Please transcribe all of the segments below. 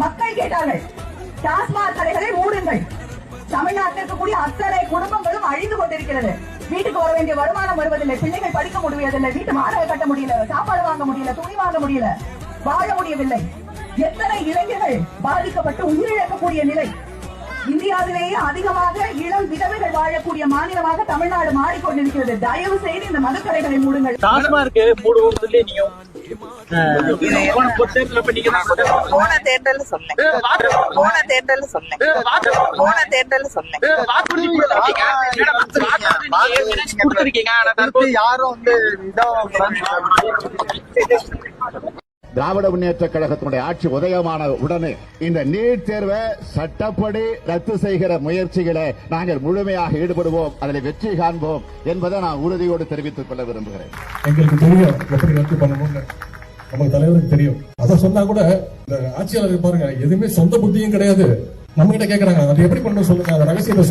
மக்கள் கேட்டார்கள், டாஸ்மாக் கடைகளை மூடுங்கள். தமிழ்நாட்டில் இருக்கக்கூடிய அத்தனை குடும்பங்களும் அழிந்து கொண்டிருக்கிறது. வீட்டுக்கு வர வேண்டிய வருமானம் வருவதில்லை, பிள்ளைகள் படிக்க முடிவதில்லை, வீட்டு வாடகை கட்ட முடியல, சாப்பாடு வாங்க முடியல, துணி வாங்க முடியல, வாழ முடியவில்லை. எத்தனை இளைஞர்கள் பாதிக்கப்பட்டு உயிரிழக்கக்கூடிய நிலை. இந்தியாவிலேயே அதிகமாக இளம் விதவைகள் வாழக்கூடிய மாநிலமாக தமிழ்நாடு மாறிக்கொண்டிருக்கிறது. தயவு செய்து இந்த மதுக்கடைகளை மூடுங்கள். டாஸ்மார்க் மூடுவோம் சொல்லி நீங்க போன தேர்தல் சொன்னேன். யாரும் திராவிட முன்னேற்ற கழகத்தினுடைய ஆட்சி உதயமான உடனே இந்த நீட் தேர்வை சட்டப்படி ரத்து செய்கிற முயற்சிகளை நாங்கள் முழுமையாக ஈடுபடுவோம், அதில் வெற்றி காண்போம் என்பதை நான் உறுதியோடு தெரிவித்துக் கொள்ள விரும்புகிறேன். எங்களுக்கு தெரியும் எப்படி ரத்து பண்ணணும்னு, நமக்கு தலைவருக்கு தெரியும். அதை சொன்னா கூட இந்த ஆட்சியாளர்கள் பாருங்க, எதுவுமே சொந்த புத்தியும் கிடையாது. நம்ம கிட்ட கேட்கறாங்க, அதை எப்படி பண்ண சொல்லுங்க, அந்த ரகசியத்தை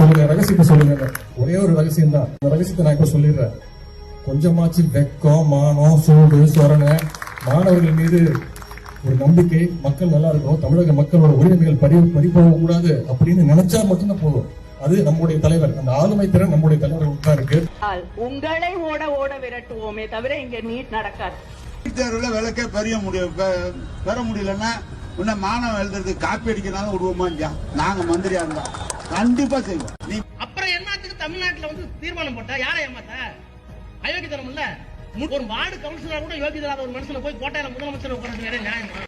சொல்லுங்க. ஒரே ஒரு ரகசியம் தான், அந்த ரகசியத்தை நான் இப்ப சொல்லிடுறேன். கொஞ்சமாச்சு வெக்கம், மானம், சூடு, சொரணை, மாணவர்கள் மீது ஒரு நம்பிக்கை, மக்கள் நல்லா இருக்கணும், தமிழக மக்களோட உரிமைகள் பறிபோக கூடாது அப்படின்னு நினைச்சா மட்டும்தான் போதும். அது நம்முடைய தலைவர், அந்த ஆளுமை திறன் நம்முடைய தலைவர் தான் இருக்கு. உங்களை ஓட விரட்டுவோமே தவிர இங்க நீட் நடக்காது. தேர்வுல விளக்க பெற முடியலன்னா இன்னும் மாணவன் எழுதுறதுக்கு காப்பி அடிக்கிறனால விடுவோமா? நாங்க மந்திரியா இருந்தா கண்டிப்பா செய்வோம். அப்புறம் என்னத்துக்கு தமிழ்நாட்டுல தீர்மானம் போட்டா யாரை ஏமாத்த? அயோக்கியத்தனம் இல்ல. ஒரு வார்டு கவுன்சிலர் கூட யோகிதராத ஒரு மனுஷனை போய் கோட்டையில முதலமைச்சர் உட்கார்றது நியாயமா?